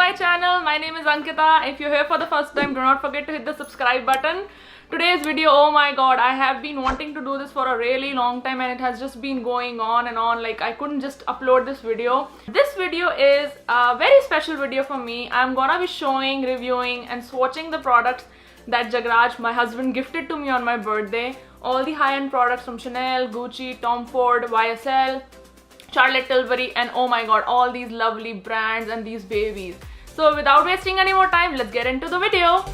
my channel. My name is Ankita. If you're here for the first time, do not forget to hit the subscribe button. Today's video, oh my god, I have been wanting to do this for a really long time and it has just been going on and on. Like, I couldn't just upload this video. This video is a very special video for me. I'm gonna be showing, reviewing and swatching the products that Jagraj, my husband, gifted to me on my birthday. All the high-end products from Chanel, Gucci, Tom Ford, YSL, Charlotte Tilbury, and oh my god, all these lovely brands and these babies. So without wasting any more time, let's get into the video.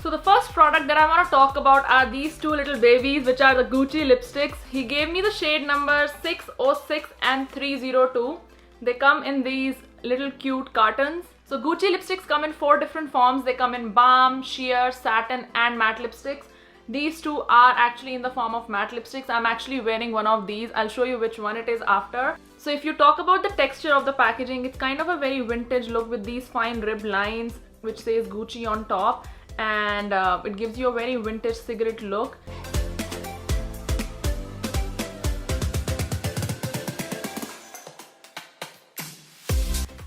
So the first product that I want to talk about are these two little babies, which are the Gucci lipsticks. He gave me the shade number 606 and 302. They come in these little cute cartons. So Gucci lipsticks come in 4 different forms. They come in balm, sheer, satin and matte lipsticks. These two are actually in the form of matte lipsticks. I'm actually wearing one of these. I'll show you which one it is after. So if you talk about the texture of the packaging, it's kind of a very vintage look with these fine ribbed lines which says Gucci on top, and it gives you a very vintage cigarette look.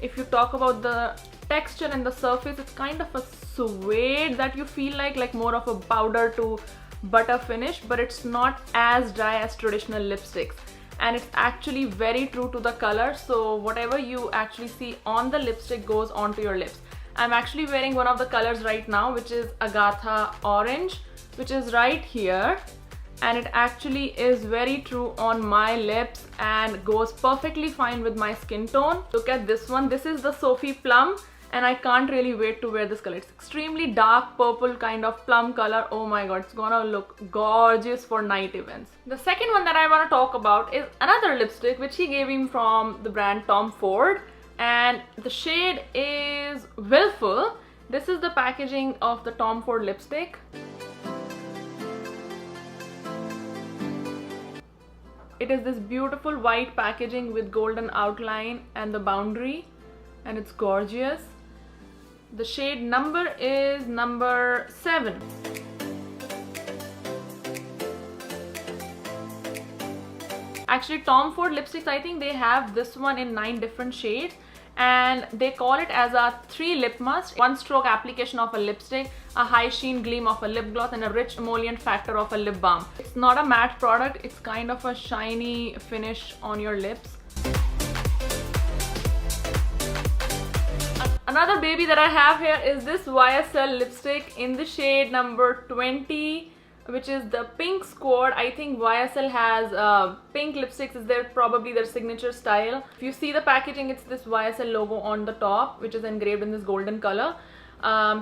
If you talk about the texture and the surface, it's kind of a suede that you feel like more of a powder to butter finish, but it's not as dry as traditional lipsticks, and it's actually very true to the color. So whatever you actually see on the lipstick goes onto your lips. I'm actually wearing one of the colors right now, which is Agatha Orange, which is right here, and it actually is very true on my lips and goes perfectly fine with my skin tone. Look at this one. This is the Sophie Plum, and I can't really wait to wear this color. It's extremely dark purple kind of plum color. Oh my god, it's gonna look gorgeous for night events. The second one that I want to talk about is another lipstick which he gave me from the brand Tom Ford, and the shade is Willful. This is the packaging of the Tom Ford lipstick. It is this beautiful white packaging with golden outline and the boundary, and it's gorgeous. The shade number is number 7. Actually, Tom Ford lipsticks, I think they have this one in 9 different shades, and they call it as a 3 lip must. 1 stroke application of a lipstick, a high sheen gleam of a lip gloss, and a rich emollient factor of a lip balm. It's not a matte product, it's kind of a shiny finish on your lips. Another baby that I have here is this YSL lipstick in the shade number 20, which is the Pink Squad. I think YSL has pink lipsticks is probably their signature style. If you see the packaging, it's this YSL logo on the top, which is engraved in this golden color.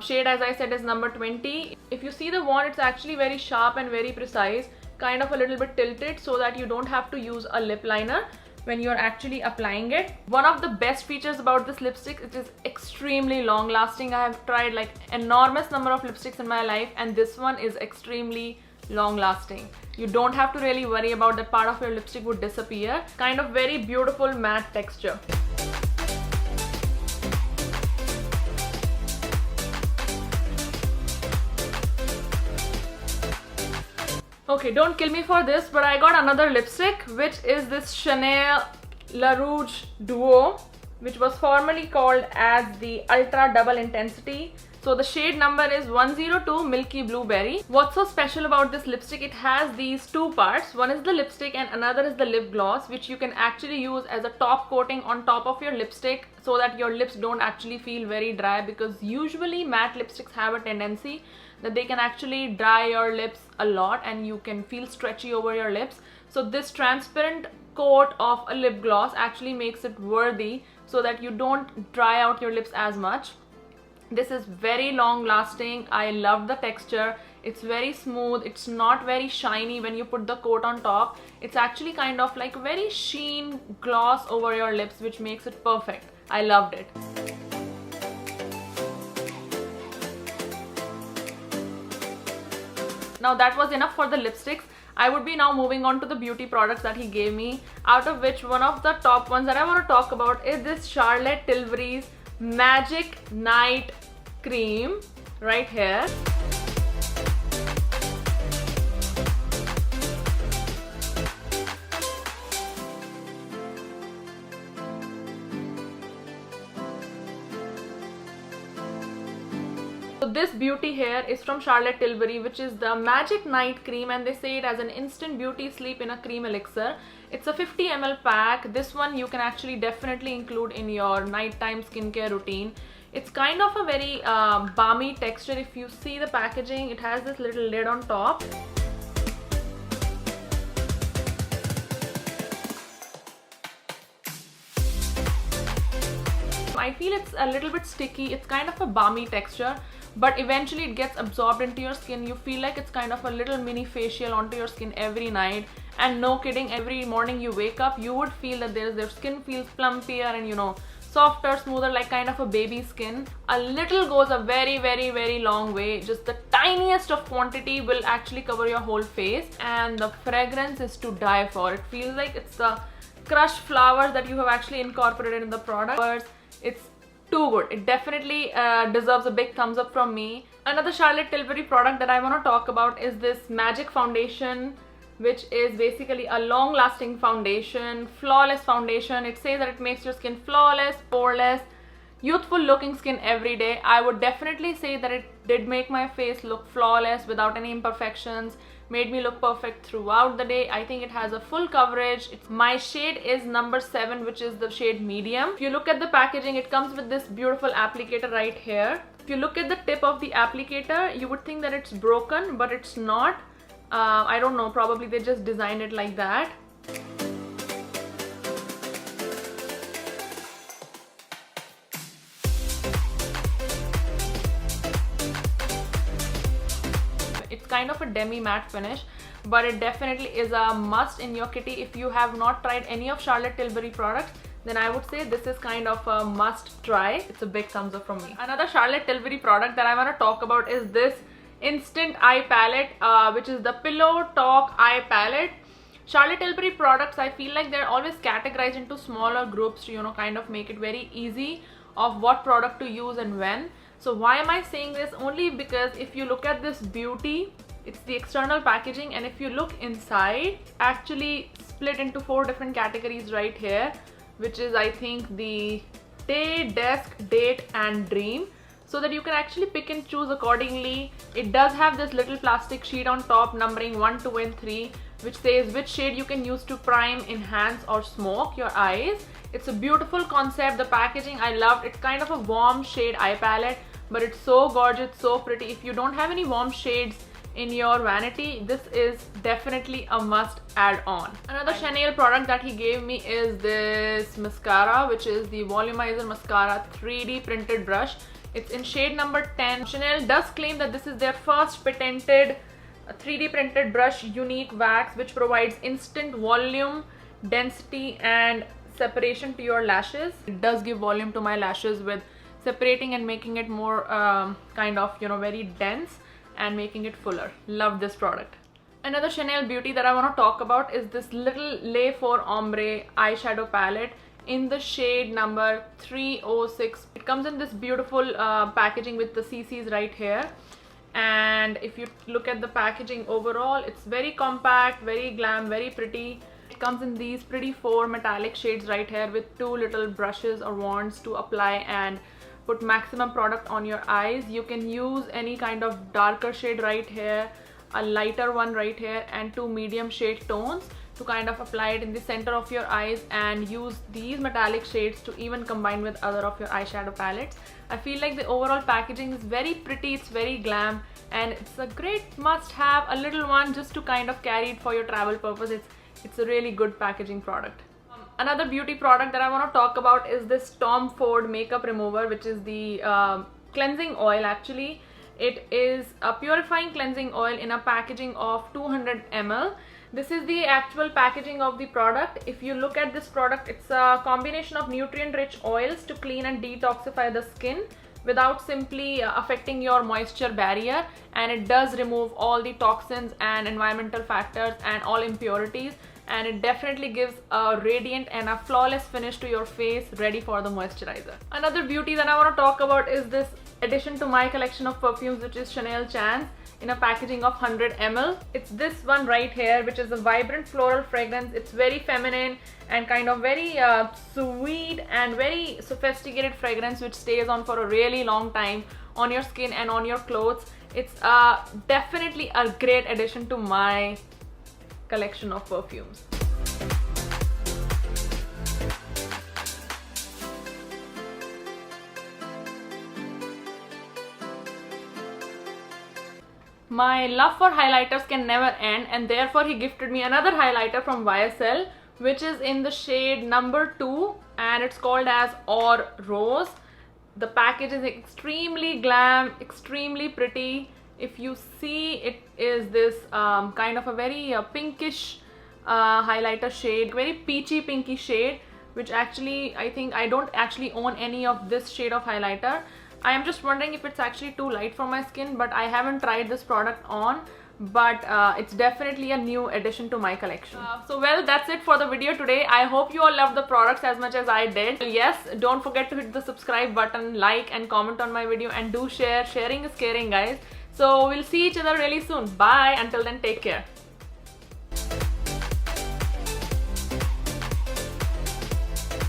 Shade, as I said, is number 20. If you see the wand, it's actually very sharp and very precise, kind of a little bit tilted so that you don't have to use a lip liner when you're actually applying it. One of the best features about this lipstick, it is extremely long lasting. I have tried like enormous number of lipsticks in my life, and this one is extremely long lasting. You don't have to really worry about that part of your lipstick would disappear. Kind of very beautiful matte texture. Okay, don't kill me for this, but I got another lipstick, which is this Chanel La Rouge Duo, which was formerly called as the Ultra Double Intensity. So the shade number is 102 Milky Blueberry. What's so special about this lipstick? It has these 2 parts. One is the lipstick and another is the lip gloss, which you can actually use as a top coating on top of your lipstick so that your lips don't actually feel very dry, because usually matte lipsticks have a tendency that they can actually dry your lips a lot and you can feel stretchy over your lips. So this transparent coat of a lip gloss actually makes it worthy so that you don't dry out your lips as much. This is very long lasting. I love the texture. It's very smooth. It's not very shiny when you put the coat on top. It's actually kind of like very sheen gloss over your lips, which makes it perfect. I loved it. Now that was enough for the lipsticks. I would be now moving on to the beauty products that he gave me, out of which one of the top ones that I want to talk about is this Charlotte Tilbury's Magic Night Cream right here. this beauty here is from Charlotte Tilbury, which is the Magic Night Cream, and they say it as an instant beauty sleep in a cream elixir. It's a 50 ml pack. This one you can actually definitely include in your nighttime skincare routine. It's kind of a very balmy texture. If you see the packaging, it has this little lid on top. I feel it's a little bit sticky. It's kind of a balmy texture, but eventually it gets absorbed into your skin. You feel like it's kind of a little mini facial onto your skin every night. And no kidding, every morning you wake up, you would feel that their skin feels plumpier and, you know, softer, smoother, like kind of a baby skin. A little goes a very, very, very long way. Just the tiniest of quantity will actually cover your whole face, and the fragrance is to die for. It feels like it's the crushed flowers that you have actually incorporated in the product. It's too good. It definitely deserves a big thumbs up from me. Another Charlotte Tilbury product that I want to talk about is this Magic Foundation, which is basically a long-lasting foundation, flawless foundation. It says that it makes your skin flawless, poreless, youthful looking skin every day. I would definitely say that it did make my face look flawless without any imperfections, made me look perfect throughout the day. I think it has a full coverage. My shade is number 7, which is the shade medium. If you look at the packaging, it comes with this beautiful applicator right here. If you look at the tip of the applicator, you would think that it's broken, but it's not. I don't know, probably they just designed it like that. It's kind of a demi matte finish, but it definitely is a must in your kitty. If you have not tried any of Charlotte Tilbury products, then I would say this is kind of a must try. It's a big thumbs up from me. Another Charlotte Tilbury product that I want to talk about is this Instant Eye Palette, which is the Pillow Talk Eye Palette. Charlotte Tilbury products, I feel like they're always categorized into smaller groups to, you know, kind of make it very easy of what product to use and when. So why am I saying this? Only because if you look at this beauty, it's the external packaging, and if you look inside, actually split into 4 different categories right here, which is I think the day, desk, date and dream, so that you can actually pick and choose accordingly. It does have this little plastic sheet on top numbering 1, 2 and 3, which says which shade you can use to prime, enhance or smoke your eyes. It's a beautiful concept. The packaging I loved. It's kind of a warm shade eye palette, but it's so gorgeous, so pretty. If you don't have any warm shades in your vanity, this is definitely a must add on. Another Chanel product that he gave me is this mascara, which is the Volumizer Mascara 3D printed brush. It's in shade number 10. Chanel does claim that this is their first patented 3D printed brush unique wax, which provides instant volume, density and separation to your lashes. It does give volume to my lashes with separating and making it more kind of, you know, very dense and making it fuller. Love this product. Another Chanel beauty that I want to talk about is this little Le for Ombre eyeshadow palette in the shade number 306. It comes in this beautiful packaging with the CCs right here, and if you look at the packaging overall, it's very compact, very glam, very pretty. It comes in these pretty 4 metallic shades right here with 2 little brushes or wands to apply and put maximum product on your eyes. You can use any kind of darker shade right here, a lighter one right here, and 2 medium shade tones to kind of apply it in the center of your eyes, and use these metallic shades to even combine with other of your eyeshadow palettes. I feel like the overall packaging is very pretty, it's very glam, and it's a great must have, a little one just to kind of carry it for your travel purpose. It's a really good packaging product. Another beauty product that I want to talk about is this Tom Ford makeup remover, which is the cleansing oil. Actually, it is a purifying cleansing oil in a packaging of 200 ml. This is the actual packaging of the product. If you look at this product, it's a combination of nutrient-rich oils to clean and detoxify the skin without simply affecting your moisture barrier, and it does remove all the toxins and environmental factors and all impurities, and it definitely gives a radiant and a flawless finish to your face, ready for the moisturizer. Another beauty that I want to talk about is this addition to my collection of perfumes, which is Chanel Chance in a packaging of 100 ml. It's this one right here, which is a vibrant floral fragrance. It's very feminine and kind of very sweet and very sophisticated fragrance, which stays on for a really long time on your skin and on your clothes. It's definitely a great addition to my collection of perfumes. My love for highlighters can never end, and therefore he gifted me another highlighter from YSL, which is in the shade number 2, and it's called as Or Rose. The package is extremely glam, extremely pretty. If you see, it is this kind of a very pinkish highlighter shade, very peachy pinky shade, which actually I think I don't actually own any of this shade of highlighter. I am just wondering if it's actually too light for my skin, but I haven't tried this product on. But it's definitely a new addition to my collection. So well, that's it for the video today. I hope you all loved the products as much as I did. Yes, don't forget to hit the subscribe button, like and comment on my video, and do share. Sharing is caring, guys. So we'll see each other really soon. Bye. Until then, take care.